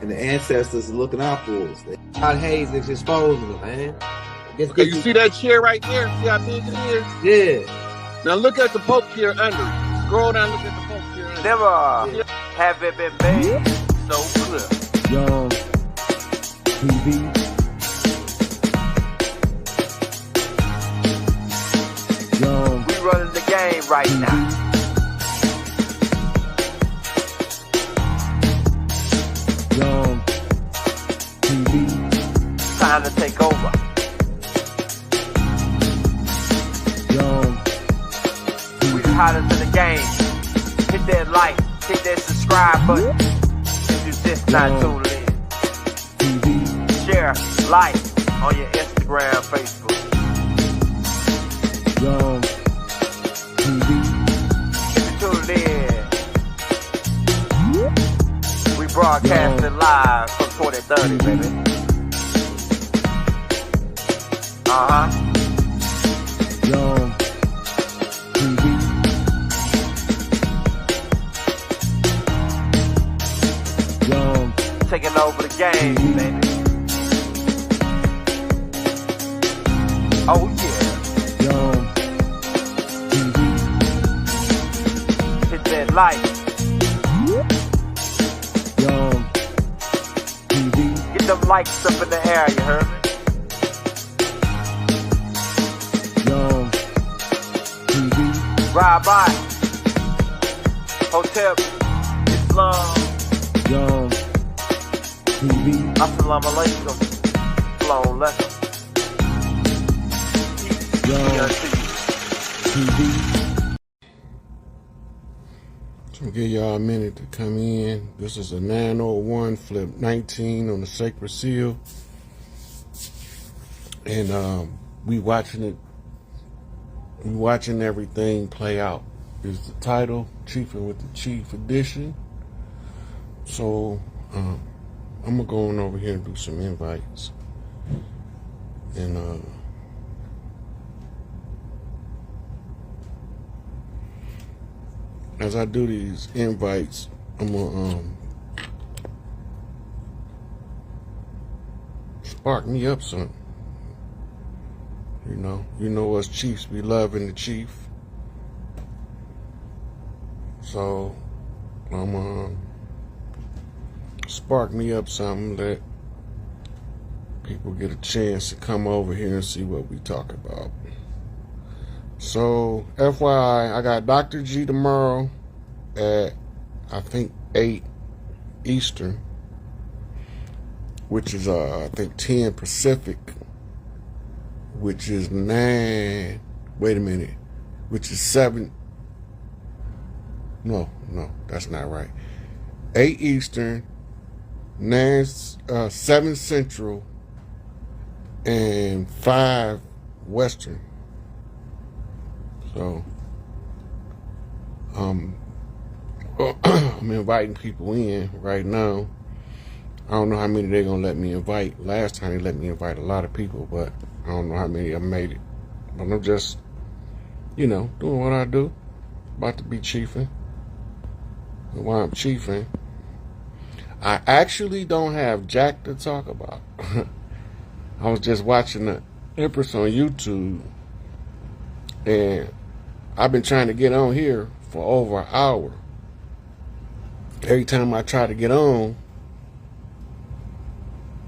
and the ancestors are looking out for us. God Hayes is exposing them, man. Okay, you see that chair right there? See how big it is? Yeah. Now look at the Pope chair under it. Scroll down, look at the Pope chair under Never have it been made so clear. Young TV. Young. We running the game right now. Young TV. Time to take over. Young We the hottest in the game. Hit that like, hit that subscribe button. If you just not tuned in. TV. Share, like on your Instagram, Facebook. Young TV. If you tuned in, we broadcasting live from 2030, baby. Young TV. Young Taking over the game, baby. Oh yeah. Young TV. Hit that like. Young TV. Get them likes up in the air, you heard me? Young TV. Ride by. Hotel Islam. Young TV. Assalamu alaikum. Flown lesson. Young TV. So I'll give y'all a minute to come in. This is a 901 flip 19 on the Sacred Seal. And we watching it. We watching everything play out. Is the title, Chiefing with the Chief Edition. So I'm gonna go on over here and do some invites. And as I do these invites, I'm gonna spark me up something. You know us chiefs, we loving the chief. So I'm gonna spark me up something, let people get a chance to come over here and see what we talk about. So FYI, I got Dr. G tomorrow at I think 8 Eastern, which is I think 10 Pacific, which is 9, wait a minute, which is 7, no, that's not right. 8 Eastern, 7 Central, and 5 Western. So, I'm inviting people in right now. I don't know how many they're gonna let me invite. Last time they let me invite a lot of people, but I don't know how many I made it. But I'm just, doing what I do. About to be chiefing. And while I'm chiefing, I actually don't have jack to talk about. I was just watching the Empress on YouTube, and I've been trying to get on here for over an hour. Every time I try to get on,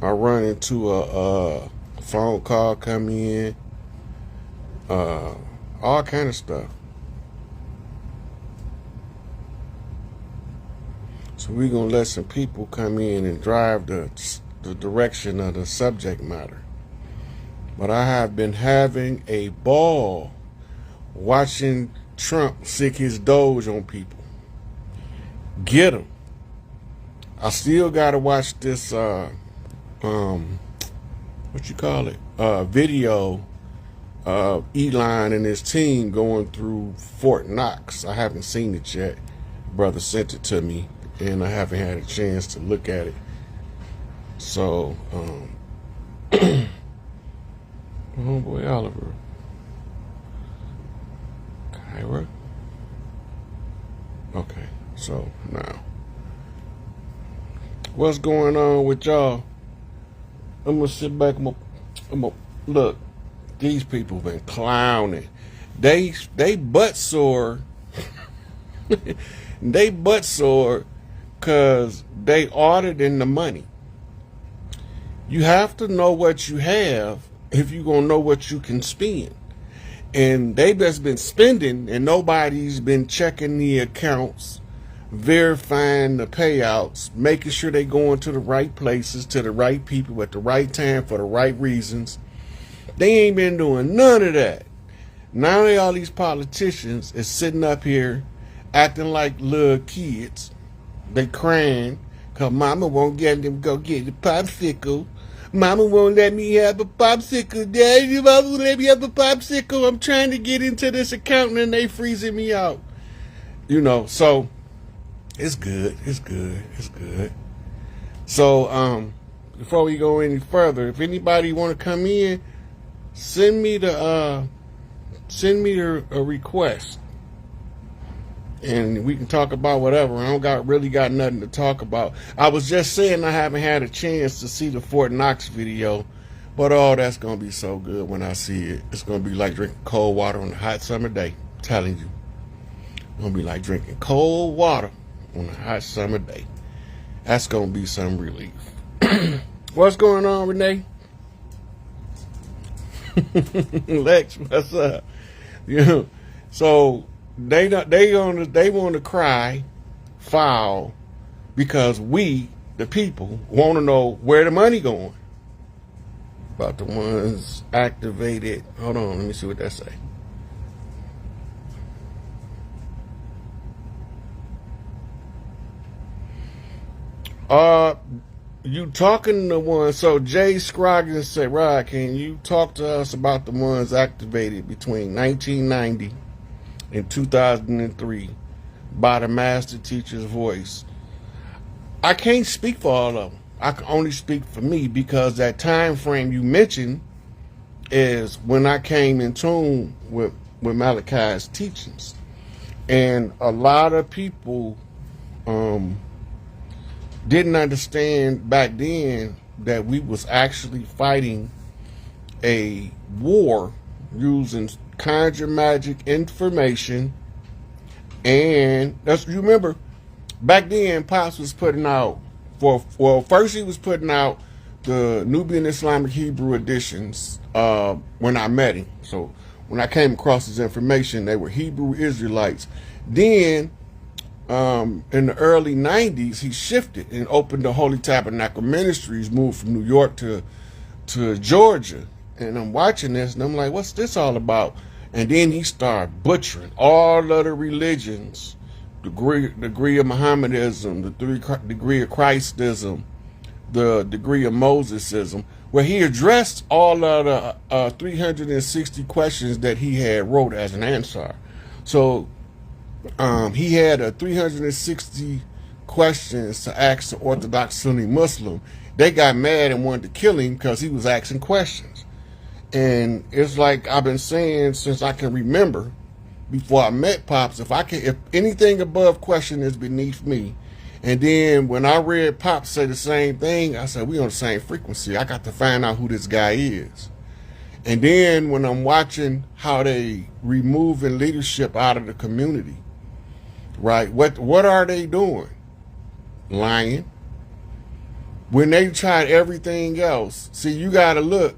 I run into a phone call come in, all kind of stuff. So we're gonna let some people come in and drive the direction of the subject matter. But I have been having a ball watching Trump sick his doge on people. Get him. I still gotta watch this video of Elon and his team going through Fort Knox. I haven't seen it yet. Brother sent it to me, and I haven't had a chance to look at it. So, homeboy Oliver, Kyra. Okay, so now What's going on with y'all? I'm gonna sit back. I'm gonna look. These people been clowning. They butt sore. They butt sore because they auditing the money. You have to know what you have if you're gonna know what you can spend. And they just been spending, and nobody's been checking the accounts, verifying the payouts, making sure they going to the right places, to the right people at the right time for the right reasons. They ain't been doing none of that. Now all these politicians is sitting up here acting like little kids. They crying because mama won't get them go get the popsicle. Mama won't let me have a popsicle. Daddy, mama won't let me have a popsicle. I'm trying to get into this account and they freezing me out. You know, so it's good. It's good. It's good. So, before we go any further, if anybody want to come in, send me a request, and we can talk about whatever. I don't really got nothing to talk about. I was just saying I haven't had a chance to see the Fort Knox video, but oh, that's gonna be so good when I see it. It's gonna be like drinking cold water on a hot summer day. I'm telling you, it's gonna be like drinking cold water on a hot summer day. That's gonna be some relief. What's going on, Renee? Lex, what's up? You know, so they want to cry foul because we, the people, want to know where the money going. About the ones activated. Hold on, let me see what that say. You talking to one? So Jay Scroggins said, Rod, can you talk to us about the ones activated between 1990 and 2003 by the master teacher's voice? I can't speak for all of them. I can only speak for me because that time frame you mentioned is when I came in tune with Malachi's teachings. And a lot of people didn't understand back then that we was actually fighting a war using conjure magic information. And that's, you remember back then Pops was putting out first he was putting out the Nubian Islamic Hebrew editions when I met him. So when I came across his information, they were Hebrew Israelites. Then in the early 90s, he shifted and opened the Holy Tabernacle Ministries, moved from New York to Georgia. And I'm watching this and I'm like, what's this all about? And then he started butchering all other religions, the degree of Mohammedism, the degree of Christism, the degree of Mosesism, where he addressed all of the 360 questions that he had wrote as an answer. So he had a 360 questions to ask the Orthodox Sunni Muslim. They got mad and wanted to kill him because he was asking questions. And it's like I've been saying since I can remember, before I met Pops, if anything above question is beneath me. And then when I read Pops say the same thing, I said, we on the same frequency. I got to find out who this guy is. And then when I'm watching how they removing leadership out of the community, right? What are they doing? Lying. When they tried everything else, see, you got to look.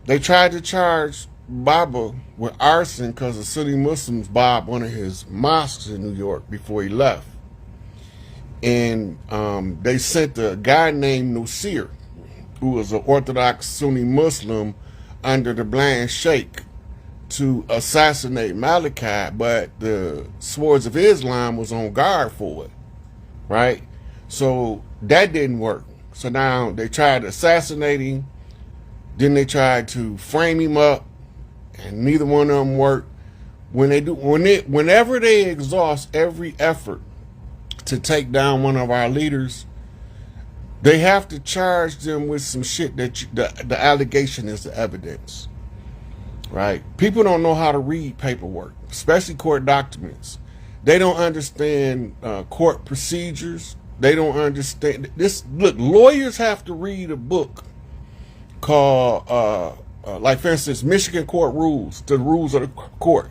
They tried to charge Baba with arson because the Sunni Muslims bombed one of his mosques in New York before he left. And they sent a guy named Nusir, who was an Orthodox Sunni Muslim under the Blind Sheikh, to assassinate Malachi, but the Swords of Islam was on guard for it, right? So that didn't work. So now they tried to assassinate him, then they tried to frame him up, and neither one of them worked. Whenever they exhaust every effort to take down one of our leaders, they have to charge them with some shit that the allegation is the evidence, right? People don't know how to read paperwork, especially court documents. They don't understand court procedures. They don't understand this. Look, lawyers have to read a book called, like for instance, Michigan court rules, the rules of the court.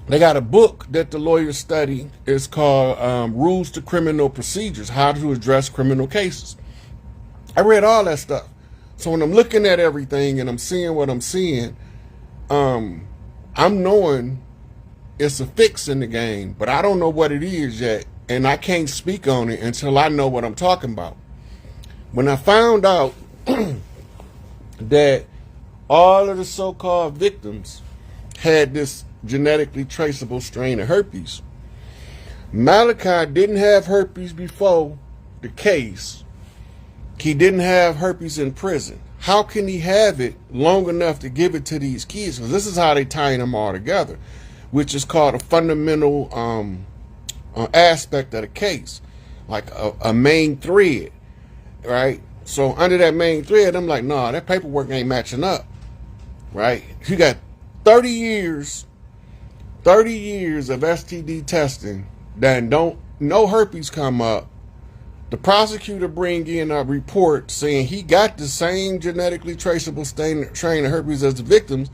They got a book that the lawyers study. It's called Rules to Criminal Procedures, How to Address Criminal Cases. I read all that stuff. So when I'm looking at everything and I'm seeing what I'm seeing, I'm knowing it's a fix in the game, but I don't know what it is yet, and I can't speak on it until I know what I'm talking about. When I found out that all of the so-called victims had this genetically traceable strain of herpes, Malachi didn't have herpes before the case. He didn't have herpes in prison. How can he have it long enough to give it to these kids? Because this is how they tie them all together, which is called a fundamental aspect of the case, like a main thread, right? So under that main thread, I'm like, nah, that paperwork ain't matching up, right? You got 30 years of STD testing that no herpes come up. The prosecutor bring in a report saying he got the same genetically traceable strain of herpes as the victims,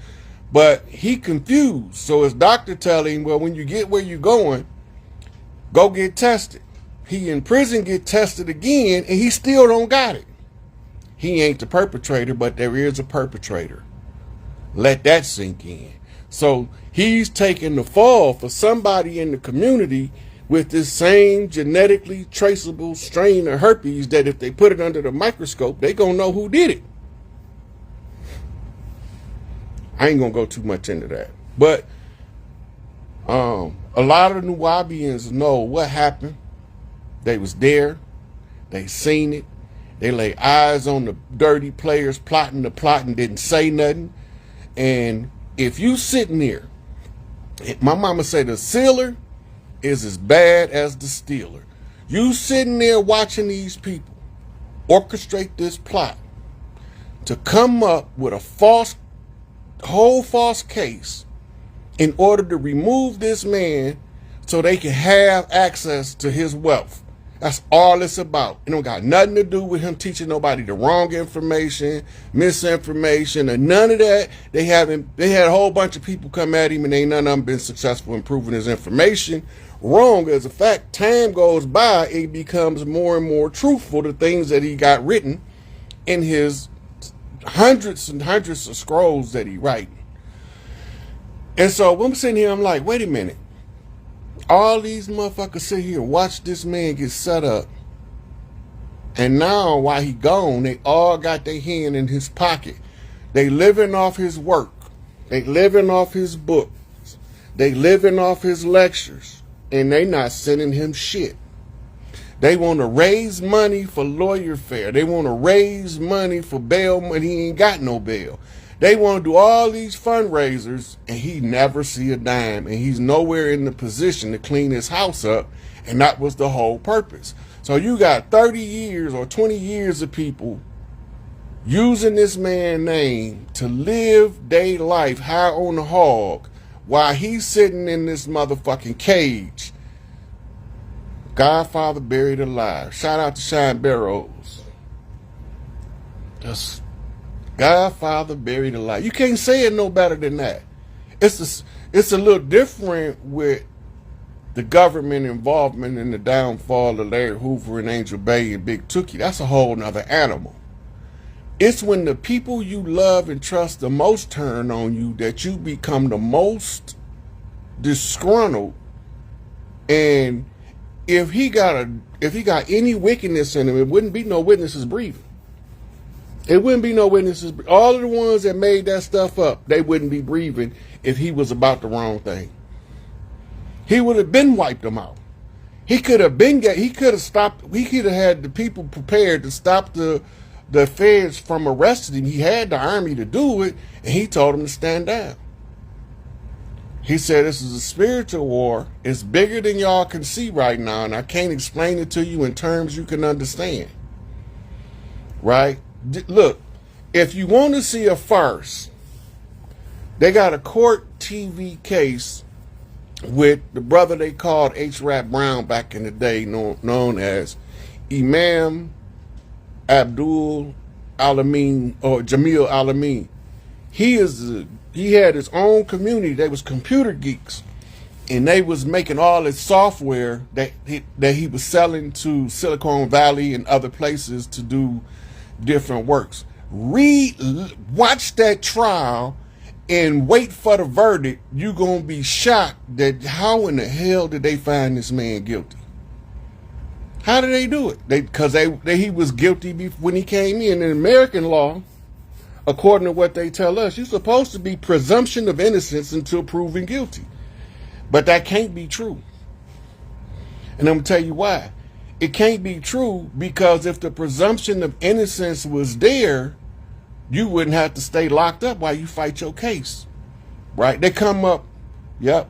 but he confused. So his doctor telling him, well, when you get where you're going, go get tested. He in prison get tested again, and he still don't got it. He ain't the perpetrator, but there is a perpetrator. Let that sink in. So he's taking the fall for somebody in the community with this same genetically traceable strain of herpes that if they put it under the microscope, they gonna know who did it. I ain't gonna go too much into that. But a lot of the Nubians know what happened. They was there. They seen it. They lay eyes on the dirty players plotting the plot and didn't say nothing. And if you sitting there, my mama say the sealer is as bad as the stealer. You sitting there watching these people orchestrate this plot to come up with a whole false case in order to remove this man so they can have access to his wealth. That's all it's about. It don't got nothing to do with him teaching nobody the wrong information, misinformation, and none of that. They had a whole bunch of people come at him, and ain't none of them been successful in proving his information wrong. As a fact, time goes by, it becomes more and more truthful, the things that he got written in his hundreds and hundreds of scrolls that he write. And so when I'm sitting here, I'm like, wait a minute. All these motherfuckers sit here and watch this man get set up. And now, while he gone, they all got their hand in his pocket. They living off his work. They living off his books. They living off his lectures. And they not sending him shit. They want to raise money for lawyer fare. They want to raise money for bail, but he ain't got no bail. They want to do all these fundraisers, and he never see a dime, and he's nowhere in the position to clean his house up, and that was the whole purpose. So you got 30 years or 20 years of people using this man's name to live their life high on the hog while he's sitting in this motherfucking cage. Godfather buried alive. Shout out to Shine Barrows. That's Godfather buried alive. You can't say it no better than that. It's a little different with the government involvement in the downfall of Larry Hoover and Angel Bay and Big Tookie. That's a whole nother animal. It's when the people you love and trust the most turn on you that you become the most disgruntled. And if he got any wickedness in him, it wouldn't be no witnesses breathing. It wouldn't be no witnesses. All of the ones that made that stuff up, they wouldn't be breathing if he was about the wrong thing. He would have been wiped them out. He could have stopped. He could have had the people prepared to stop the feds from arresting him. He had the army to do it, and he told them to stand down. He said, this is a spiritual war. It's bigger than y'all can see right now, and I can't explain it to you in terms you can understand. Right? Look, if you want to see a farce, they got a court TV case with the brother they called H. Rap Brown back in the day, known as Imam Abdul Alamin or Jamil Alamin. He had his own community. They was computer geeks, and they was making all this software that he was selling to Silicon Valley and other places to do different works. Watch that trial and wait for the verdict. You're gonna be shocked that how in the hell did they find this man guilty? How did they do it? Because he was guilty when he came in. In American law, according to what they tell us, you're supposed to be presumption of innocence until proven guilty. But that can't be true. And I'm going to tell you why. It can't be true because if the presumption of innocence was there, you wouldn't have to stay locked up while you fight your case. Right? They come up, yep,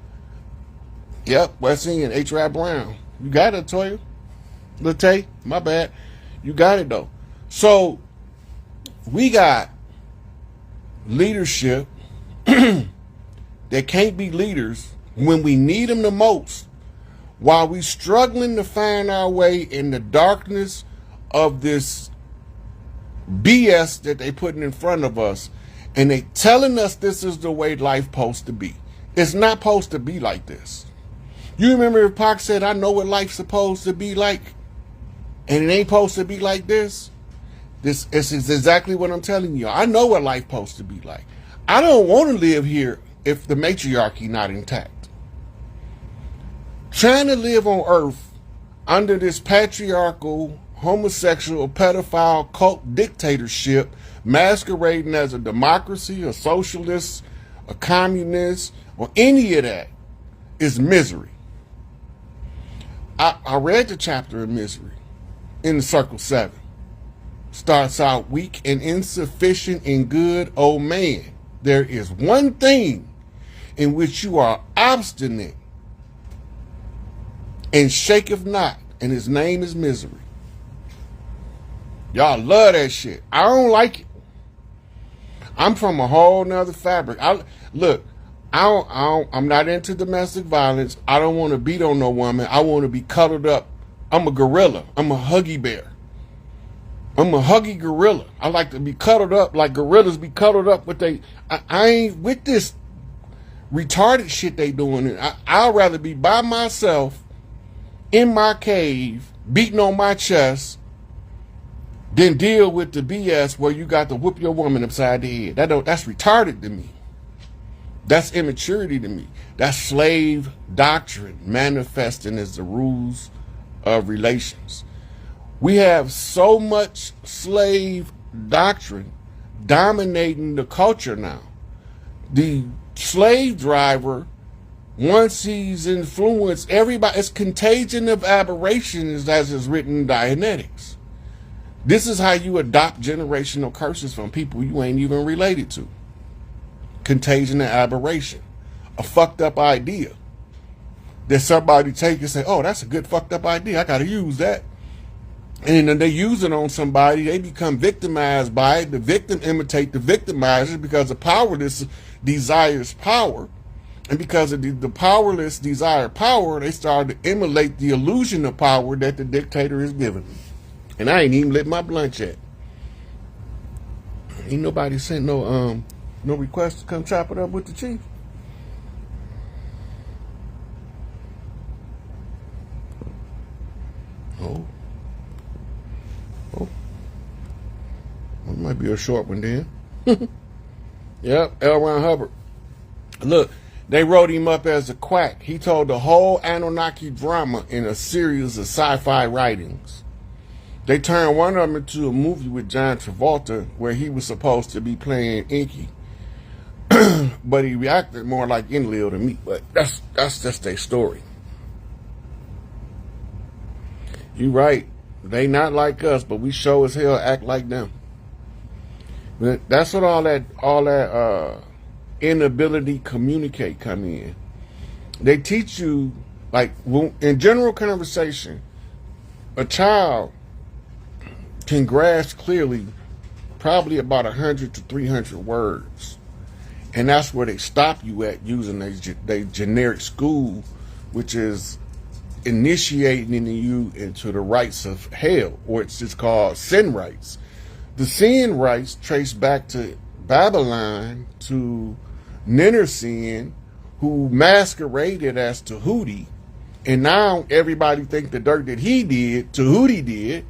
West End, H. Rap Brown. You got it, Toya. Latte, my bad. You got it, though. So, we got leadership that can't be leaders when we need them the most, while we struggling to find our way in the darkness of this BS that they putting in front of us, and they telling us this is the way life supposed to be. It's not supposed to be like this. You remember if Pac said, I know what life's supposed to be like, and it ain't supposed to be like this? This is exactly what I'm telling you. I know what life's supposed to be like. I don't want to live here if the matriarchy not intact. Trying to live on earth under this patriarchal, homosexual, pedophile cult dictatorship masquerading as a democracy, a socialist, a communist, or any of that is misery. I read the chapter of misery in the Circle 7. Starts out weak and insufficient and good, oh man. There is one thing in which you are obstinate and shaketh not, and his name is misery. Y'all love that shit. I don't like it. I'm from a whole nother fabric. I'm not into domestic violence. I don't want to beat on no woman. I want to be cuddled up. I'm a gorilla. I'm a huggy bear. I'm a huggy gorilla. I like to be cuddled up like gorillas be cuddled up with I ain't with this retarded shit they doing. I'd rather be by myself in my cave, beating on my chest, than deal with the BS where you got to whoop your woman upside the head. That's retarded to me. That's immaturity to me. That's slave doctrine manifesting as the rules of relations. We have so much slave doctrine dominating the culture now. The slave driver, once he's influenced everybody, it's contagion of aberrations as is written in Dianetics. This is how you adopt generational curses from people you ain't even related to. Contagion and aberration. A fucked up idea that somebody take and say, oh, that's a good fucked up idea. I got to use that. And then they use it on somebody. They become victimized by it. The victim imitate the victimizer because the powerless desires power. And because of the powerless desire power, they start to emulate the illusion of power that the dictator is giving them. And I ain't even lit my blunt yet. Ain't nobody sent no request to come chop it up with the chief. Oh. It might be a short one then. Yep, L. Ron Hubbard. Look, they wrote him up as a quack. He told the whole Anunnaki drama in a series of sci-fi writings. They turned one of them into a movie with John Travolta where he was supposed to be playing Inky. But he reacted more like Enlil to me. But that's just their story. You right. They not like us, but we sure as hell act like them. That's what all that inability to communicate come in. They teach you, like, in general conversation, a child can grasp clearly probably about 100 to 300 words. And that's where they stop you at, using their generic school, which is initiating you into the rites of hell, or it's just called sin rites. The sin rites trace back to Babylon, to Ninursin, who masqueraded as Tahuti, and now everybody think the dirt that he did, Tahuti did,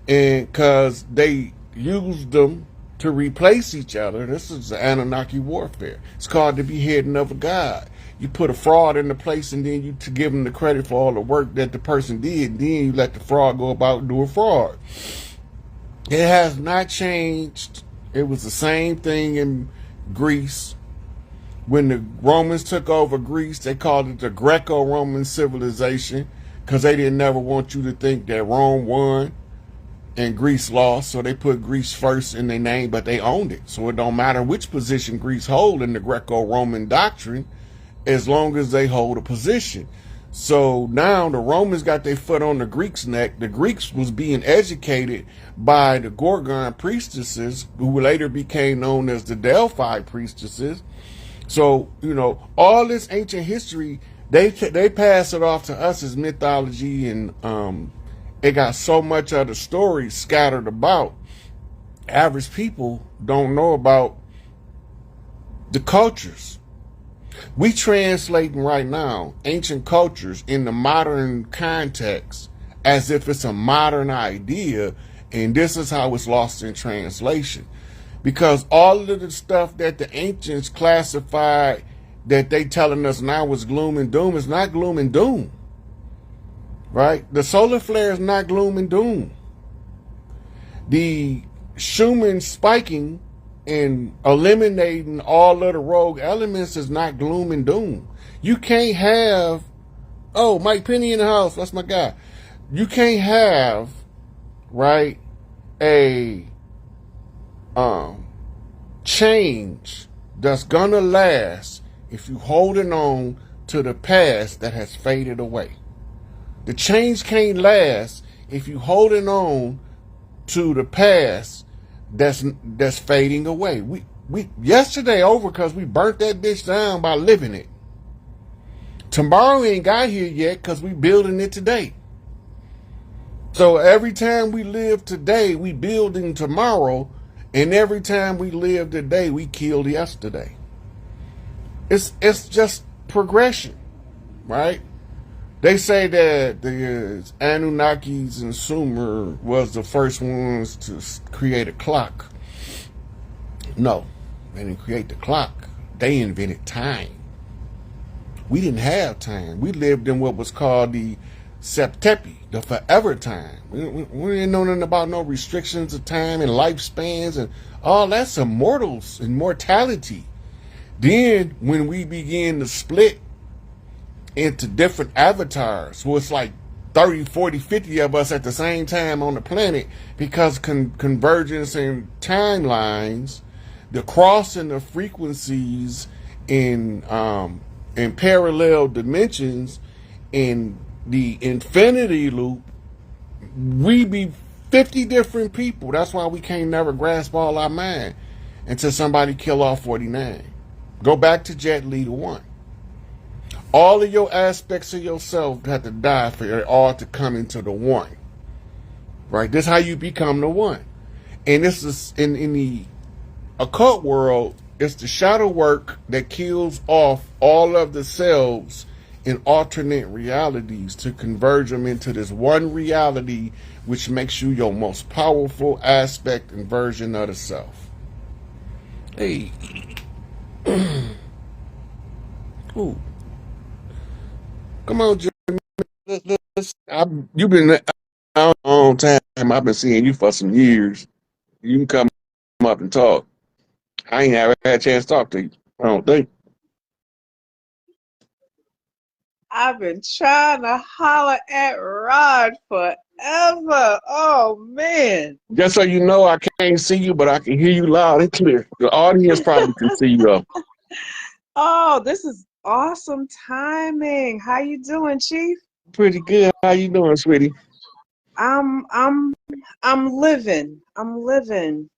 and because they used them to replace each other. This is the Anunnaki warfare. It's called the beheading of a god. You put a fraud into place, and then you to give them the credit for all the work that the person did, and then you let the fraud go about doing fraud. It has not changed. It was the same thing in Greece. When the Romans took over Greece, they called it the Greco-Roman civilization, because they didn't never want you to think that Rome won and Greece lost, so they put Greece first in their name, but they owned it. So it don't matter which position Greece hold in the Greco-Roman doctrine, as long as they hold a position. So now the Romans got their foot on the Greeks' neck. The Greeks was being educated by the Gorgon priestesses, who later became known as the Delphi priestesses. So, you know, all this ancient history, they pass it off to us as mythology, and it got so much of the stories scattered about. Average people don't know about the cultures. We translating right now ancient cultures in the modern context as if it's a modern idea, and this is how it's lost in translation. Because all of the stuff that the ancients classified that they telling us now is gloom and doom is not gloom and doom. Right? The solar flare is not gloom and doom. The Schumann spiking and eliminating all of the rogue elements is not gloom and doom. You can't have, oh, Mike Penny in the house, that's my guy. You can't have, right, a change that's gonna last if you holding on to the past that has faded away. The change can't last if you holding on to the past that's fading away. We yesterday over because we burnt that bitch down by living it. Tomorrow ain't got here yet because we building it today. So every time we live today, we building tomorrow, and every time we live today, we killed yesterday. It's just progression, right? They say that the Anunnakis and Sumer was the first ones to create a clock. No, they didn't create the clock. They invented time. We didn't have time. We lived in what was called the Septepi, the forever time. We didn't know nothing about no restrictions of time and lifespans and all that's immortality. Then when we begin to split into different avatars, so it's like 30, 40, 50 of us at the same time on the planet, because convergence in timelines, the crossing of frequencies in parallel dimensions, in the infinity loop, we be 50 different people. That's why we can't never grasp all our mind until somebody kill off 49. Go back to Jet Li to 1. All of your aspects of yourself have to die for it all to come into the one. Right? This is how you become the one. And this is in the occult world, it's the shadow work that kills off all of the selves in alternate realities to converge them into this one reality, which makes you your most powerful aspect and version of the self. Hey. Ooh. Come on, Jimmy. You've been out a long time. I've been seeing you for some years. You can come up and talk. I ain't ever had a chance to talk to you, I don't think. I've been trying to holler at Rod forever. Oh man. Just so you know, I can't see you, but I can hear you loud and clear. The audience probably can see you though. Oh, this is awesome timing. How you doing, Chief? Pretty good. How you doing, sweetie? I'm living. I'm living.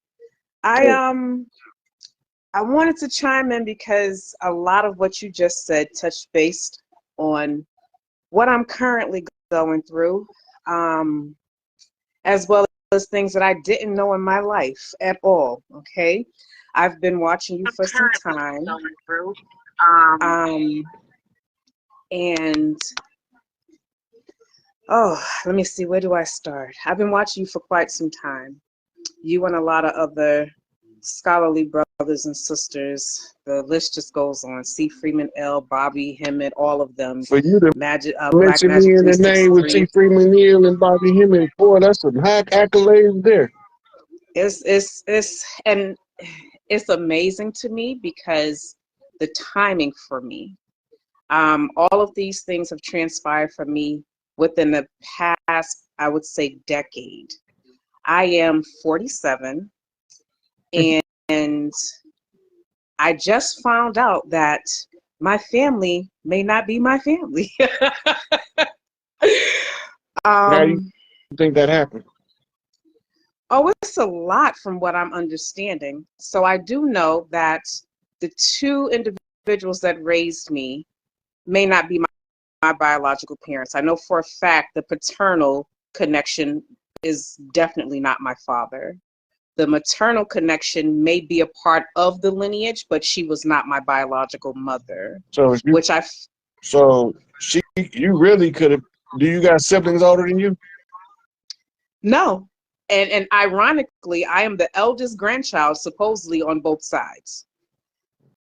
I I wanted to chime in because a lot of what you just said touched based on what I'm currently going through, as well as things that I didn't know in my life at all. Okay, I've been watching you for some time, and oh, let me see, where do I start? I've been watching you for quite some time. You and a lot of other scholarly brothers and sisters. The list just goes on. C. Freeman L., Bobby Hemmett, all of them. For you to Black mention Magic me in the name with 363. T. Freeman Hill and Bobby Hemmett, boy, that's some high accolades there. And it's amazing to me because the timing for me. All of these things have transpired for me within the past, I would say, decade. I am 47, and I just found out that my family may not be my family. How do you think that happened? Oh, it's a lot from what I'm understanding. So I do know that the two individuals that raised me may not be my biological parents. I know for a fact the paternal connection is definitely not my father. The maternal connection may be a part of the lineage, but she was not my biological mother. So you really could have. Do you got siblings older than you? No. And ironically, I am the eldest grandchild, supposedly, on both sides.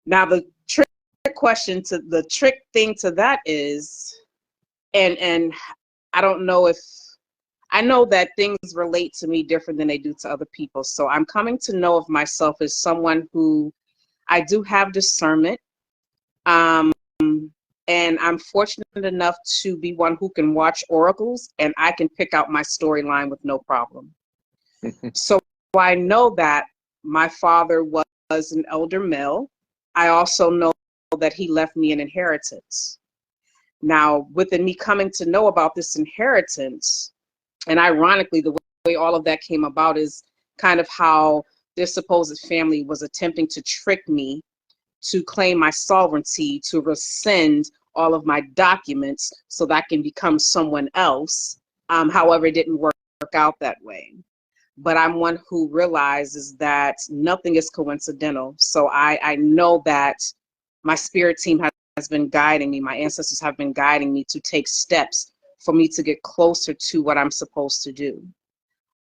Now, the trick thing to that is, and I don't know if, I know that things relate to me different than they do to other people. So I'm coming to know of myself as someone who, I do have discernment. And I'm fortunate enough to be one who can watch oracles, and I can pick out my storyline with no problem. So I know that my father was an elder male. I also know that he left me an inheritance. Now, within me coming to know about this inheritance, and ironically, the way all of that came about is kind of how this supposed family was attempting to trick me to claim my sovereignty, to rescind all of my documents so that I can become someone else. However, it didn't work out that way. But I'm one who realizes that nothing is coincidental. So I know that my spirit team has been guiding me. My ancestors have been guiding me to take steps for me to get closer to what I'm supposed to do.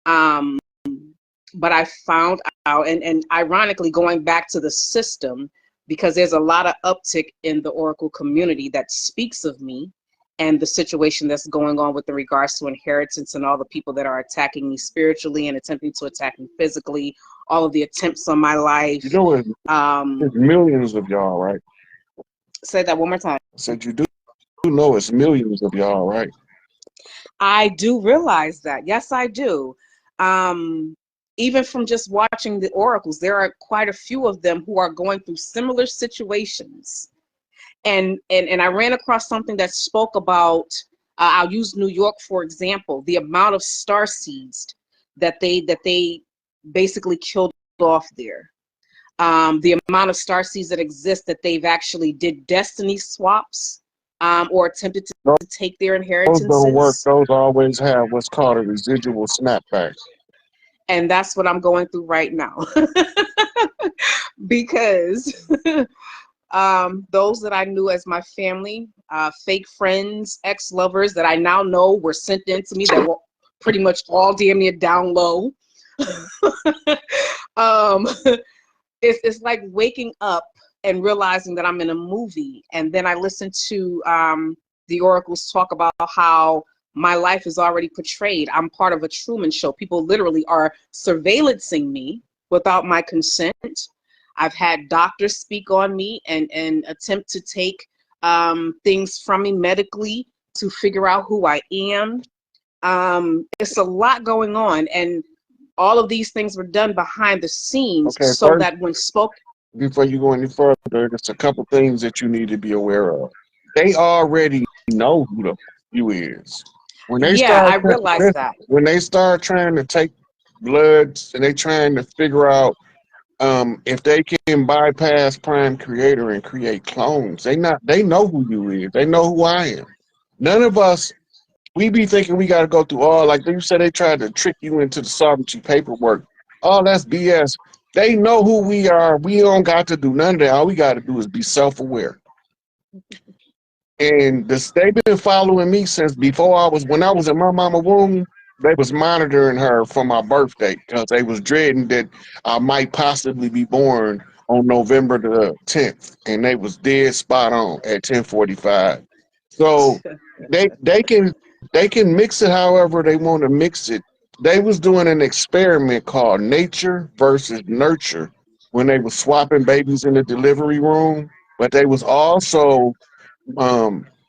But I found out, and ironically, going back to the system, because there's a lot of uptick in the oracle community that speaks of me and the situation that's going on with the regards to inheritance and all the people that are attacking me spiritually and attempting to attack me physically, all of the attempts on my life. You know, there's millions of y'all, right? Say that one more time. I said you do know it's millions of y'all, right? I do realize that. Yes, I do. Even from just watching the oracles, there are quite a few of them who are going through similar situations. And I ran across something that spoke about, I'll use New York, for example, the amount of star seeds that they basically killed off there. The amount of star seeds that exist that they've actually did destiny swaps or attempted to take their inheritances. Those don't work. Those always have what's called a residual snapback. And that's what I'm going through right now. Because those that I knew as my family, fake friends, ex-lovers that I now know were sent in to me that were pretty much all damn near down low. It's like waking up and realizing that I'm in a movie. And then I listened to the oracles talk about how my life is already portrayed. I'm part of a Truman Show. People literally are surveillancing me without my consent. I've had doctors speak on me and attempt to take things from me medically to figure out who I am. It's a lot going on, and all of these things were done behind the scenes, okay, so that when spoke. Before you go any further, there's a couple things that you need to be aware of. They already know who the you is. When they I realized that. When they start trying to take bloods and they trying to figure out If they can bypass Prime Creator and create clones, they know who you is. They know who I am. None of us, we be thinking we got to go through all, like you said, they tried to trick you into the sovereignty paperwork. Oh, that's BS. They know who we are. We don't got to do none of that. All we got to do is be self-aware. And they've been following me since before when I was in my mama womb. They was monitoring her for my birthday because they was dreading that I might possibly be born on November the 10th, and they was dead spot on at 10:45. So they can mix it however they want to mix it. They was doing an experiment called nature versus nurture when they was swapping babies in the delivery room, but they was also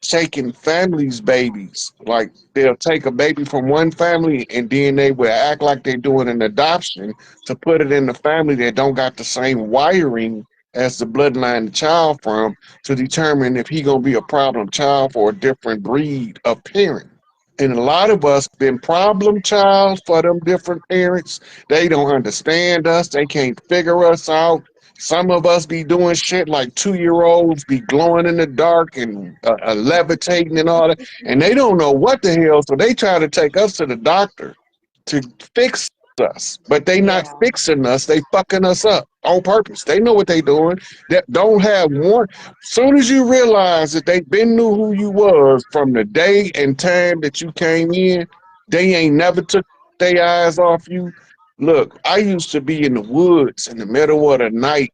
taking families' babies. Like they'll take a baby from one family and then they will act like they're doing an adoption to put it in the family that don't got the same wiring as the bloodline the child from to determine if he gonna be a problem child for a different breed of parent. And a lot of us been problem child for them different parents. They don't understand us. They can't figure us out. Some of us be doing shit like 2-year-olds be glowing in the dark and levitating and all that, and they don't know what the hell. So they try to take us to the doctor to fix us, but they not Yeah. fixing us. They fucking us up on purpose. They know what they doing. That don't have one. Soon as you realize that they been knew who you was from the day and time that you came in, they ain't never took their eyes off you. Look, I used to be in the woods in the middle of the night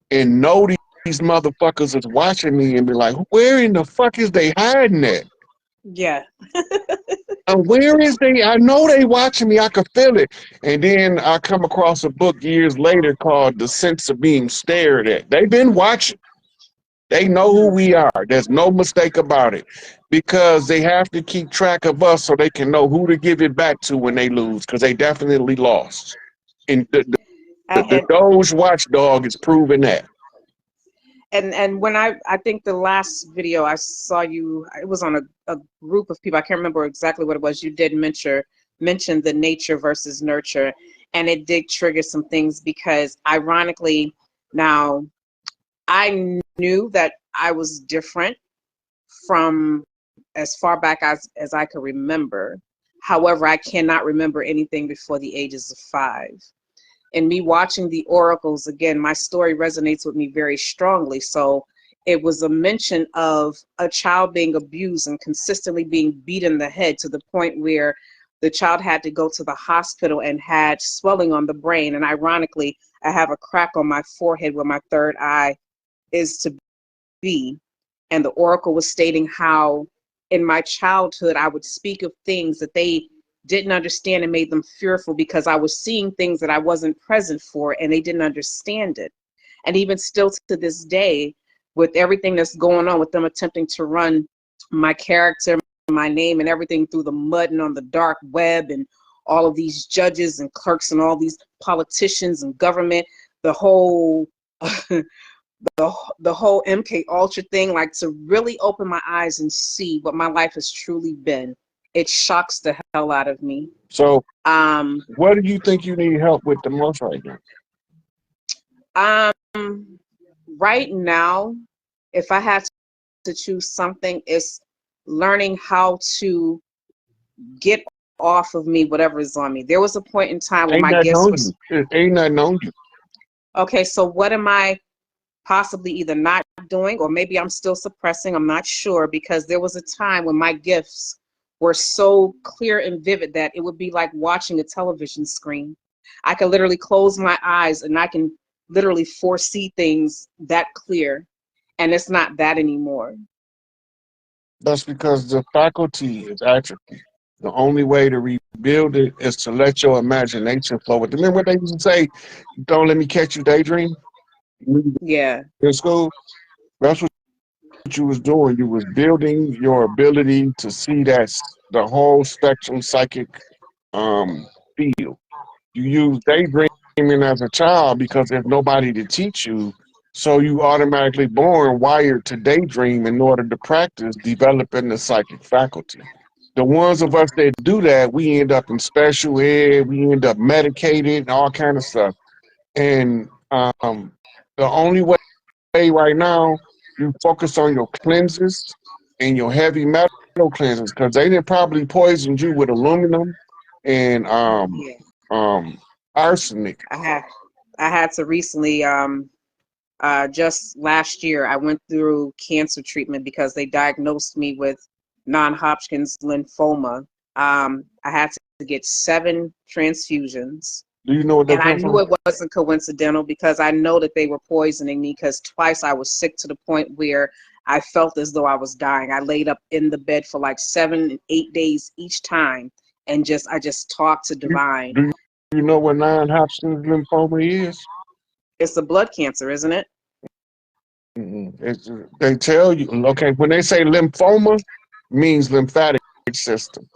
and know these motherfuckers is watching me and be like, where in the fuck is they hiding at? Yeah. And where is they? I know they watching me. I could feel it. And then I come across a book years later called The Sense of Being Stared At. They've been watching. They know who we are. There's no mistake about it. Because they have to keep track of us so they can know who to give it back to when they lose, because they definitely lost. And the And Doge watchdog is proving that. and when I think the last video I saw you, it was on a group of people. I can't remember exactly what it was. You did mention the nature versus nurture, and it did trigger some things because ironically now I knew that I was different from as far back as I could remember. However, I cannot remember anything before the ages of 5. And me watching the oracles again, my story resonates with me very strongly. So it was a mention of a child being abused and consistently being beat in the head to the point where the child had to go to the hospital and had swelling on the brain. And ironically, I have a crack on my forehead where my third eye is to be. And the oracle was stating how in my childhood I would speak of things that they didn't understand and made them fearful because I was seeing things that I wasn't present for and they didn't understand it. And even still to this day, with everything that's going on with them attempting to run my character, my name and everything through the mud and on the dark web, and all of these judges and clerks and all these politicians and government, the whole the whole MK Ultra thing, like to really open my eyes and see what my life has truly been. It shocks the hell out of me. So Um, what do you think you need help with the most right now? right now, if I had to choose something, it's learning how to get off of me whatever is on me. There was a point in time when Ain't my nothing gifts on was you. Ain't nothing on you. okay. So what am I possibly either not doing, or maybe I'm still suppressing? I'm not sure, because there was a time when my gifts were so clear and vivid that it would be like watching a television screen. I could literally close my eyes and I can literally foresee things that clear, and it's not that anymore. That's because the faculty is atrophy. The only way to rebuild it is to let your imagination flow with it. Remember what they used to say, don't let me catch you daydream Yeah. in school? That's what you was doing. You was building your ability to see the whole spectrum psychic field. You use daydreaming as a child because there's nobody to teach you. So you automatically born wired to daydream in order to practice developing the psychic faculty. The ones of us that do that, we end up in special ed, we end up medicated and all kind of stuff. And Um, the only way right now you focus on your cleanses and your heavy metal cleanses because they didn't probably poisoned you with aluminum and Yeah. arsenic. I had I had to recently just last year I went through cancer treatment because they diagnosed me with non-Hodgkin's lymphoma. I had to get 7 transfusions. Do you know what that And I comes knew from? it wasn't coincidental because I know that they were poisoning me because twice I was sick to the point where I felt as though I was dying. I laid up in the bed for like 7 and 8 days each time and I just talked to You, divine. do you know what non-Hodgkin's lymphoma is? It's a blood cancer, isn't it? It's, they tell you, okay, when they say lymphoma, means lymphatic system.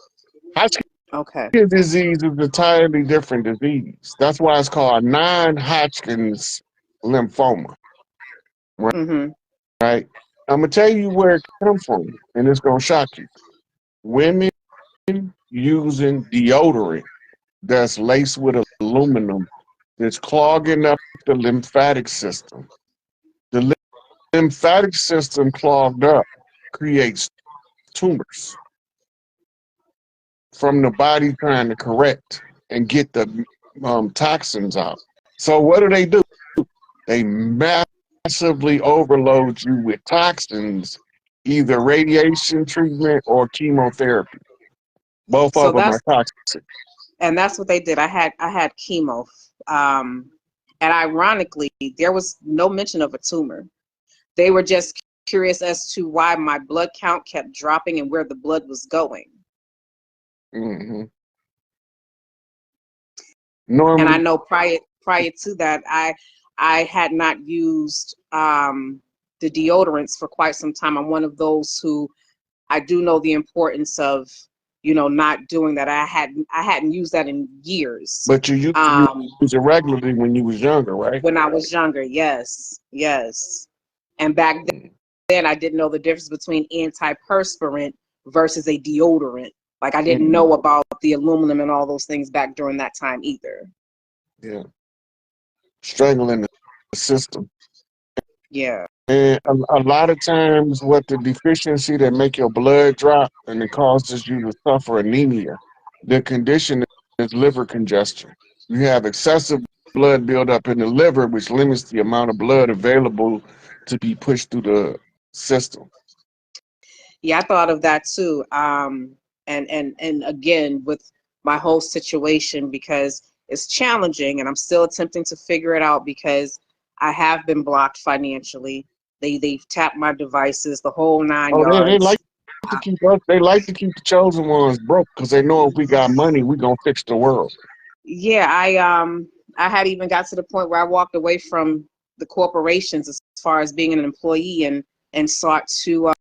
Hodgkin's Okay. disease is an entirely different disease. That's why it's called non-Hodgkin's lymphoma, Mm-hmm. right? I'm gonna tell you where it comes from, and it's gonna shock you. Women using deodorant that's laced with aluminum that's clogging up the lymphatic system. The lymphatic system clogged up creates tumors from the body trying to correct and get the toxins out. So what do? They massively overload you with toxins, either radiation treatment or chemotherapy. Both So of them are toxic. that's what they did. I had chemo. Um, and ironically, there was no mention of a tumor. They were just curious as to why my blood count kept dropping and where the blood was going. Hmm. And I Normally, know prior to that, I had not used the deodorants for quite some time. I'm one of those who I do know the importance of not doing that. I hadn't used that in years. but you used to use it regularly when you was younger, right? When I was younger, yes, yes. And back then I didn't know the difference between antiperspirant versus a deodorant. Like I didn't Mm-hmm. know about the aluminum and all those things back during that time either. Yeah, strangling the system. Yeah. And a lot of times, what the deficiency that make your blood drop and it causes you to suffer anemia, the condition is liver congestion. You have excessive blood buildup in the liver, which limits the amount of blood available to be pushed through the system. Yeah, I thought of that too. And again with my whole situation because it's challenging and I'm still attempting to figure it out because I have been blocked financially. They've tapped my devices, the whole nine Oh, they like yards. to keep us. They like to keep the chosen ones broke because they know if we got money, we gonna fix the world. Yeah, I had even got to the point where I walked away from the corporations as far as being an employee and sought to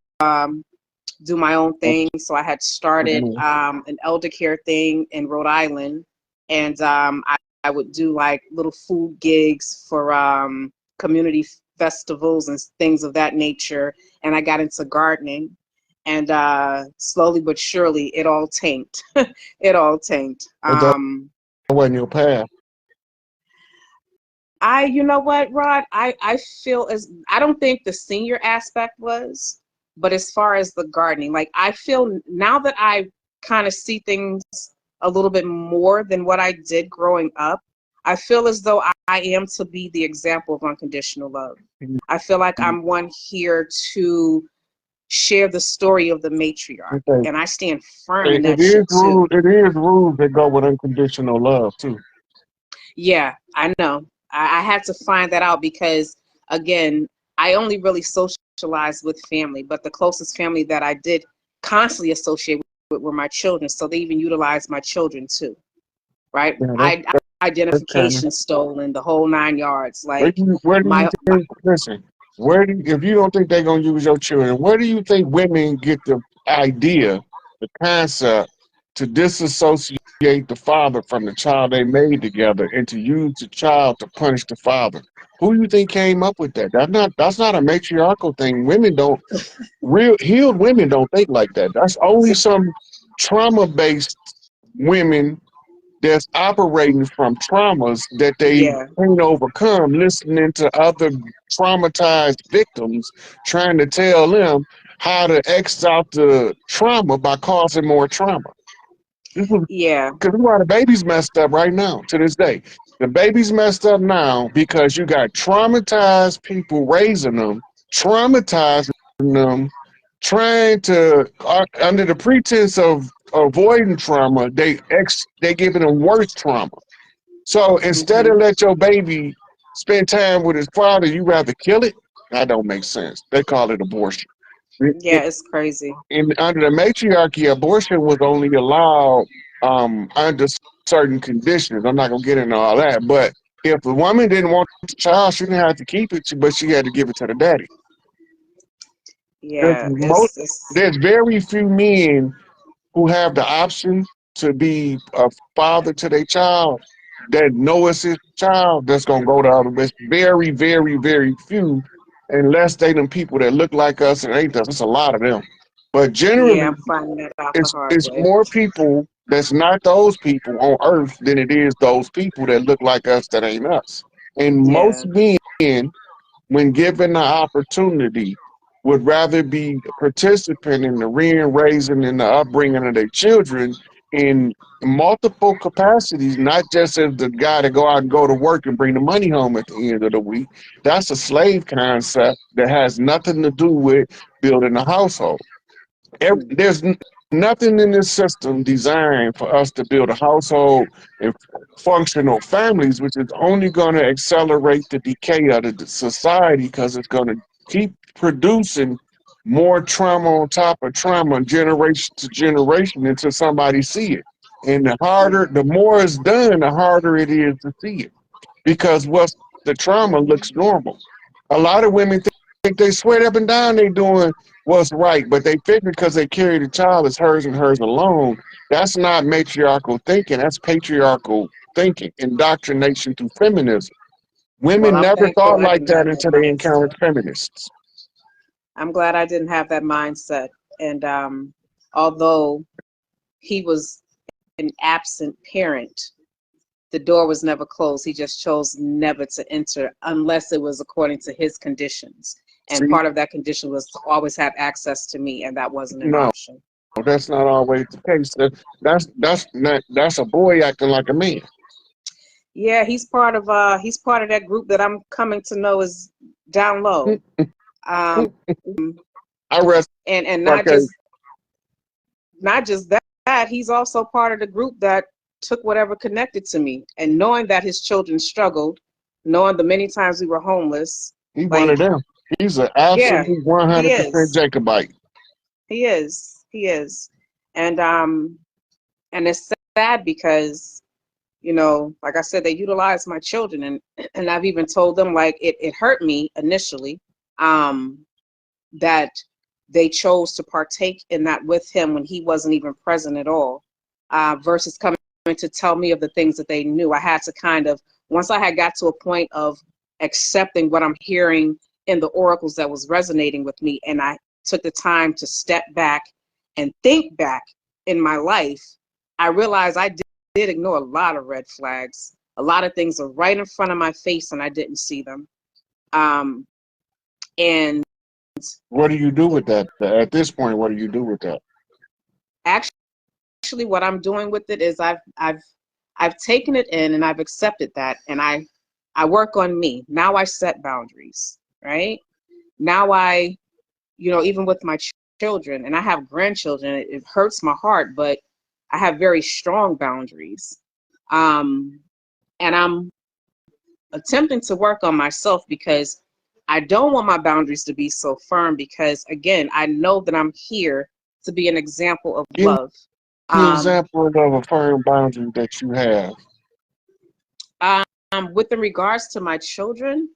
do my own thing. So I had started Mhm. an elder care thing in Rhode Island, and I would do like little food gigs for community festivals and things of that nature. And I got into gardening, and slowly but surely, it all tanked. It all tanked. But that wasn't your path. You know what, Rod? I feel as I don't think the senior aspect was, but as far as the gardening, like I feel now that I kind of see things a little bit more than what I did growing up, I feel as though I am to be the example of unconditional love. I feel like I'm one here to share the story of the matriarch, Okay. and I stand firm in It that is shit too. rules. It is rules that go with unconditional love too. Yeah, I know. I had to find that out because, again, I only really socialized with family, but the closest family that I did constantly associate with were my children. So they even utilized my children too, right? Yeah, that's kind of. Identification stolen, the whole 9 yards. Like Where do you my think? Listen, if you don't think they're gonna use your children, where do you think women get the idea, the concept, to disassociate the father from the child they made together and to use the child to punish the father? Who do you think came up with that? That's not a matriarchal thing. Women don't real healed women don't think like that. That's only some trauma based women that's operating from traumas that they Yeah. can't overcome, listening to other traumatized victims trying to tell them how to X out the trauma by causing more trauma. This is Yeah. because why the baby's messed up right now to this day. The baby's messed up now because you got traumatized people raising them, traumatizing them, trying to under the pretense of avoiding trauma, they giving them worse trauma. So instead of Hmm. let your baby spend time with his father, you rather kill it. That don't make sense. They call it abortion. Yeah, it's crazy. Under the matriarchy, abortion was only allowed under certain conditions. I'm not gonna get into all that, but if the woman didn't want the child, she didn't have to keep it, but she had to give it to the daddy. There's Yeah, most, it's there's very few men who have the option to be a father to their child that know it's his child that's gonna go the other way. It's very, very, very few, unless they them people that look like us and ain't us. It's a lot of them. But yeah, generally, I'm finding that out the hard it's way. more people that's not those people on earth than it is those people that look like us that ain't us. And Yeah. most men, when given the opportunity, would rather be a participant in the raising and the upbringing of their children in multiple capacities, not just as the guy to go out and go to work and bring the money home at the end of the week. That's a slave concept that has nothing to do with building a household. Hmm. There's nothing in this system designed for us to build a household and functional families, which is only going to accelerate the decay of the society because it's going to keep producing more trauma on top of trauma, generation to generation, until somebody see it. And Yeah. the more it's done, the harder it is to see it because what's the trauma looks normal. A lot of women think they sweat up and down they doing what's right, but they figure because they carry the child as hers and hers alone. That's not matriarchal thinking. That's patriarchal thinking, indoctrination through feminism. Well, Women I'm never thankful thought I like didn't that have that until they encountered mindset. feminists. I'm glad I didn't have that mindset. And although he was an absent parent, the door was never closed. He just chose never to enter unless it was according to his conditions. And See, part of that condition was to always have access to me, and that wasn't an no, option. that's not always the case. That's a boy acting like a man. Yeah, he's part of that group that I'm coming to know is down low. Um, I rest and my case. not just that, he's also part of the group that took whatever connected to me. And knowing that his children struggled, knowing the many times we were homeless, He one like, of them. He's an yeah, absolute he 100% is. Jacobite. He is. He is. And it's sad because, like I said, they utilize my children, and I've even told them, like, it hurt me initially, that they chose to partake in that with him when he wasn't even present at all, versus coming to tell me of the things that they knew. I had to kind of, once I had got to a point of accepting what I'm hearing in the oracles that was resonating with me, and I took the time to step back and think back in my life, I realized I did ignore a lot of red flags. A lot of things are right in front of my face and I didn't see them. And What do you do with that? At this point, what do you do with that? actually what I'm doing with it is I've taken it in and I've accepted that, and I work on me. Now I set boundaries, right? Now even with my children, and I have grandchildren, it hurts my heart, but I have very strong boundaries. And I'm attempting to work on myself because I don't want my boundaries to be so firm, because again, I know that I'm here to be an example of Give me love. an Um, example of a firm boundary that you have. with in regards to my children,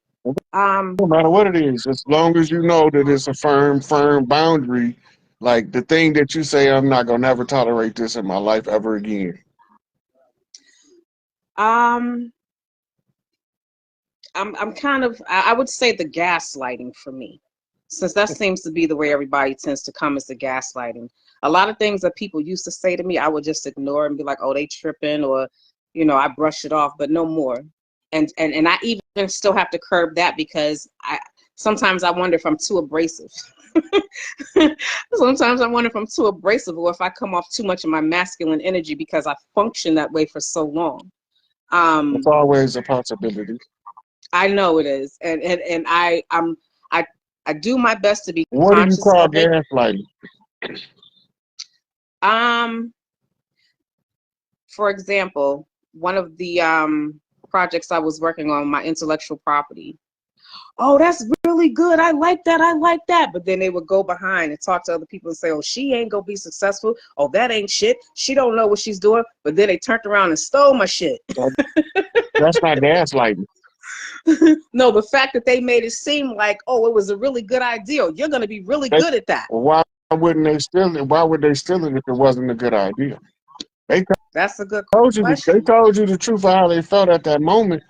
No matter what it is, as long as you know that it's a firm boundary, like the thing that you say, I'm not gonna never tolerate this in my life ever again. um, I'm kind of, I would say the gaslighting for me, since that seems to be the way everybody tends to come, is the gaslighting. A lot of things that people used to say to me, I would just ignore and be like, oh, they tripping, or you know, I brush it off, but no more. And I even still have to curb that because sometimes I wonder if I'm too abrasive. Sometimes I wonder if I'm too abrasive or if I come off too much of my masculine energy because I function that way for so long. It's always a possibility. I know it is, and I do my best to be What do you conscious call of it. gaslighting? For example, one of the projects I was working on, my intellectual property. Oh, that's really good. I like that. I like that. But then they would go behind and talk to other people and say, oh, she ain't gonna be successful. Oh, that ain't shit. She don't know what she's doing. But then they turned around and stole my shit. That's not gaslighting. No, the fact that they made it seem like, oh, it was a really good idea. You're gonna be really good at that. Why wouldn't they steal it? Why would they steal it if it wasn't a good idea? That's a good They question. told you the truth of how they felt at that moment,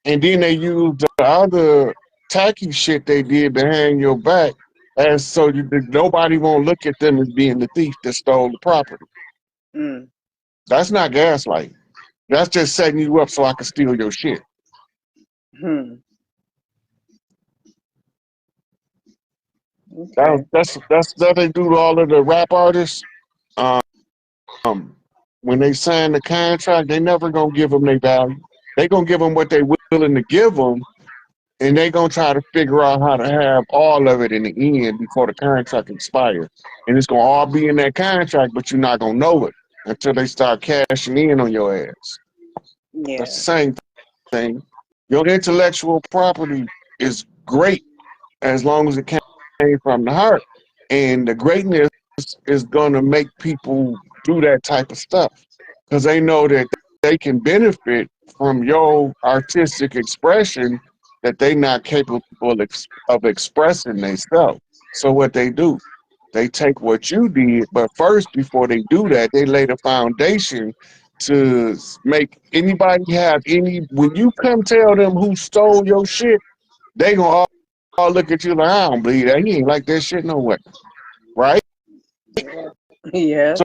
and then they used the other tacky shit they did behind your back, as so nobody won't look at them as being the thief that stole the property. Mm. That's not gaslighting. That's just setting you up so I can steal your shit. Okay. That's what they do to all of the rap artists. When they sign the contract, they never gonna give them their value. They gonna give them what they willing to give them, and they gonna try to figure out how to have all of it in the end before the contract expires. And it's gonna all be in that contract, but you're not gonna know it until they start cashing in on your ass. Yeah. That's the same thing. Your intellectual property is great as long as it came from the heart, and the greatness is gonna make people do that type of stuff because they know that they can benefit from your artistic expression that they not capable of expressing themselves. So what they do, they take what you did, but first, before they do that, they lay the foundation to make anybody have any. When you come tell them who stole your shit, they gonna all look at you like, I don't believe that. He ain't like that shit no way, right? Yeah. So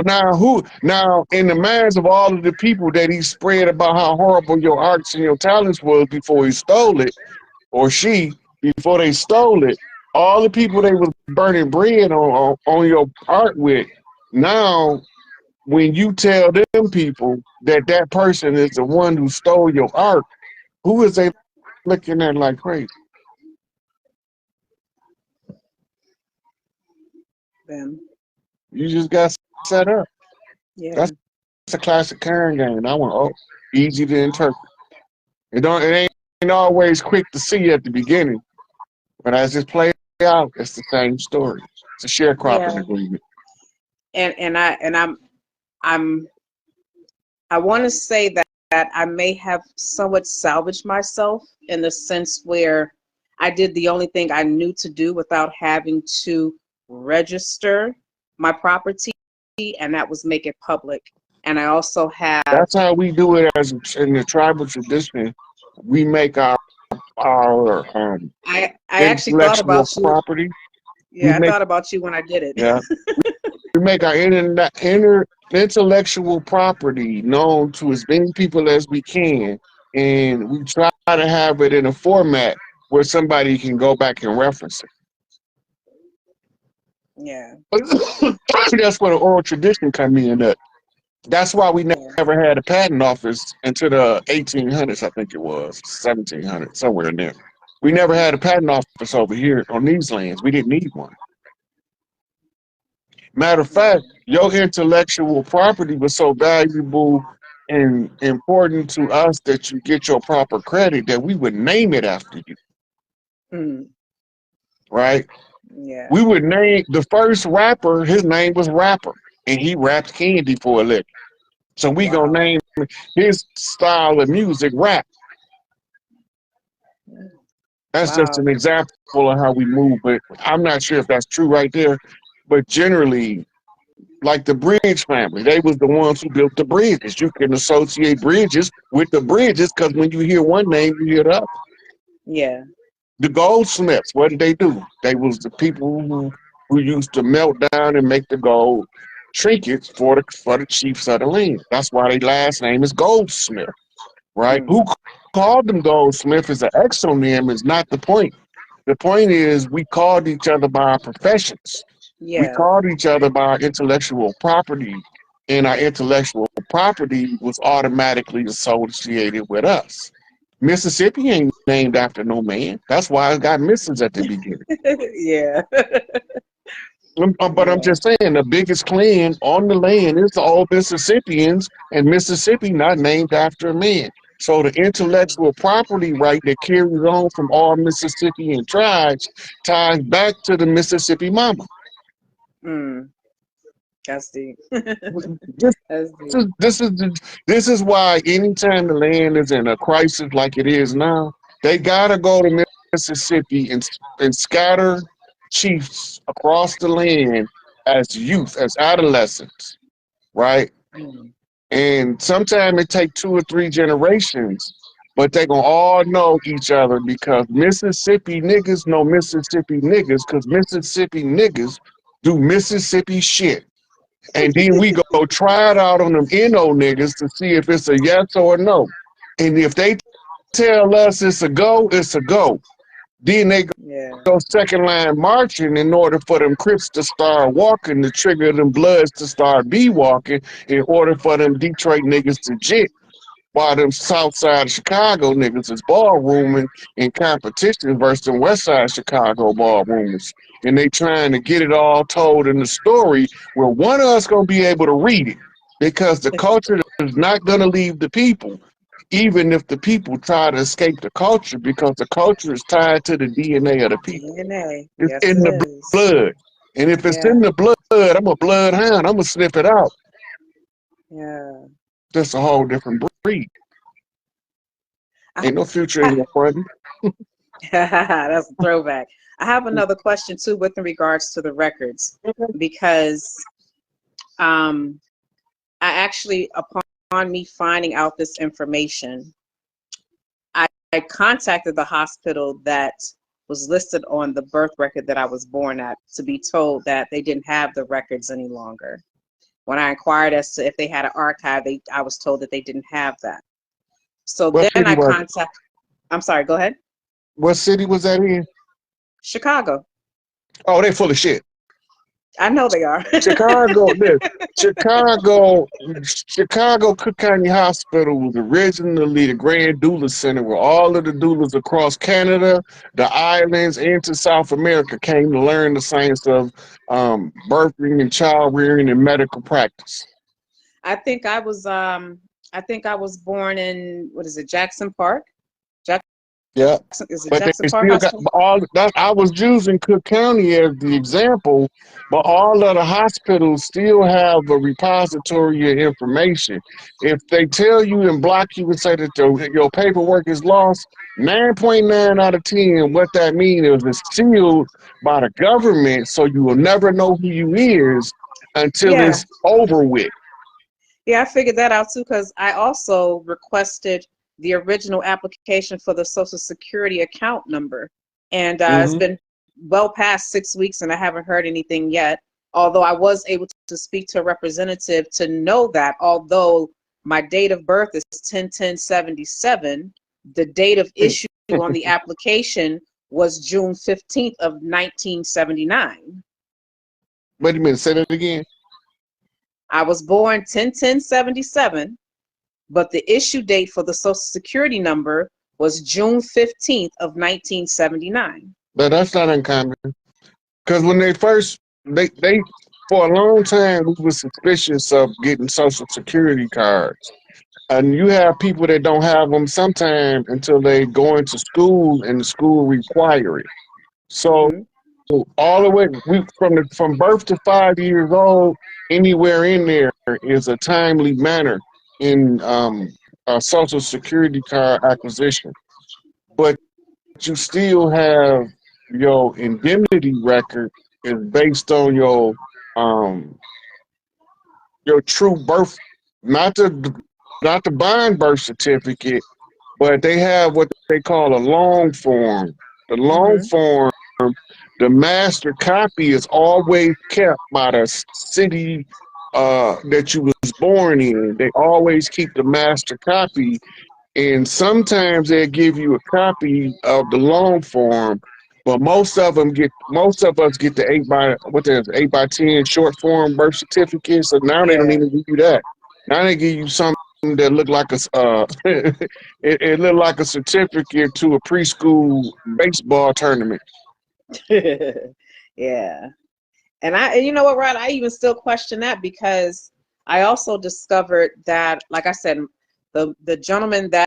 now in the minds of all of the people that he spread about how horrible your arts and your talents was before he stole it, or she, before they stole it, all the people they was burning bread on your art with, now when you tell them people that that person is the one who stole your art, who is they looking at like crazy? Them. You just got set up. Yeah. That's a classic Karen game. That one, oh, easy to interpret. It ain't always quick to see at the beginning, but as it plays out, it's the same story. It's a sharecropping agreement. I want to say that I may have somewhat salvaged myself in the sense where I did the only thing I knew to do without having to register my property, and that was make it public. And I also have. That's how we do it as in the tribal tradition. We make our I actually thought intellectual about you. property. Yeah, I thought about you when I did it. Yeah, we make our intellectual property known to as many people as we can, and we try to have it in a format where somebody can go back and reference it. Yeah. That's where the oral tradition come in. That's why we never had a patent office until the 1800s, I think it was, 1700s, somewhere in there. We never had a patent office over here on these lands. We didn't need one. Matter of fact, your intellectual property was so valuable and important to us that you get your proper credit that we would name it after you. Right? Yeah. We would name the first rapper, his name was Rapper, and he rapped candy for a living. So we gonna name his style of music rap. That's just an example of how we move, but I'm not sure if that's true right there. But generally, like the Bridge family, they was the ones who built the bridges. You can associate bridges with the bridges because when you hear one name, you hear the other. Yeah. The goldsmiths, what did they do? They was the people who used to melt down and make the gold. trinkets for the chiefs of the land. That's why their last name is Goldsmith, right? Who called them Goldsmith is an exonym, is not the point. The point is we called each other by our professions. We Yeah. called each other by our intellectual property, and our intellectual property was automatically associated with us. Mississippi ain't named after no man. That's why it got Mrs. at the beginning. Yeah. But I'm Yeah. just saying the biggest clan on the land is the old Mississippians, and Mississippi not named after a man. So the intellectual property right that carries on from all Mississippian tribes ties back to the Mississippi mama. Mm. That's deep. This, That's this deep. is this is this is why anytime the land is in a crisis like it is now, they gotta go to Mississippi and scatter chiefs across the land as youth, as adolescents, right? Mm. And sometimes it take 2 or 3 generations, but they gonna all know each other because Mississippi niggas know Mississippi niggas because Mississippi niggas do Mississippi shit. And then we go try it out on them NO niggas to see if it's a yes or a no. And if they tell us it's a go, it's a go. Then they Yeah. go second line marching in order for them Crips to start walking, to trigger them Bloods to start be walking, in order for them Detroit niggas to jit. While them South Side Chicago niggas is ballrooming in competition versus them West Side Chicago ballroomers. And they trying to get it all told in the story where one of us gonna be able to read it. Because the culture is not gonna leave the people, even if the people try to escape the culture, because the culture is tied to the DNA of the people. DNA. It's Yes, in it the is. blood. And if it's Yeah. in the blood, I'm a bloodhound. I'm gonna sniff it out. Yeah. That's a whole different breed. I, Ain't no future in I, your fronting. that's a throwback. I have another question too with regards to the records, because I actually, upon me finding out this information, I contacted the hospital that was listed on the birth record that I was born at to be told that they didn't have the records any longer. When I inquired as to if they had an archive, I was told that they didn't have that. So What then city I was it? contacted, I'm sorry, go ahead. What city was that in? Chicago. Oh, they full of shit. I know they are. Chicago, Chicago Cook County Hospital was originally the Grand Doula Center where all of the doulas across Canada, the islands, into South America came to learn the science of birthing and child rearing and medical practice. I think I was born in, what is it, Jackson Park? Yeah, Is it but Jackson they Park still got Hospital? all that. I was using Cook County as the example, but all of the hospitals still have a repository of information. If they tell you and block you and say that your paperwork is lost, 9.9 out of 10, what that means is it's sealed by the government, so you will never know who you is until Yeah. it's over with. Yeah, I figured that out too, because I also requested the original application for the Social Security account number. And it's Mm-hmm. been well past 6 weeks and I haven't heard anything yet. Although I was able to speak to a representative to know that although my date of birth is 10/10/77, the date of issue on the application was June 15th of 1979. Wait a minute, say that again. I was born 10/10/77, but the issue date for the Social Security number was June 15th of 1979. But that's not uncommon. Because when they first, they for a long time we were suspicious of getting Social Security cards, and you have people that don't have them sometimes until they go into school and the school require it. So Mm-hmm. all the way from birth to 5 years old, anywhere in there is a timely manner in a Social Security card acquisition, but you still have your indemnity record is based on um your true birth, not the bond birth certificate, but they have what they call a long form. The long Mm-hmm. form, the master copy is always kept by the city that you was born in. They always keep the master copy, and sometimes they give you a copy of the long form, but most of us get the 8x10 short form birth certificate. So now they don't Yeah. even give you that. Now they give you something that look like a it look like a certificate to a preschool baseball tournament. Yeah. And you know what, Rod, I even still question that, because I also discovered that, like I said, the gentleman that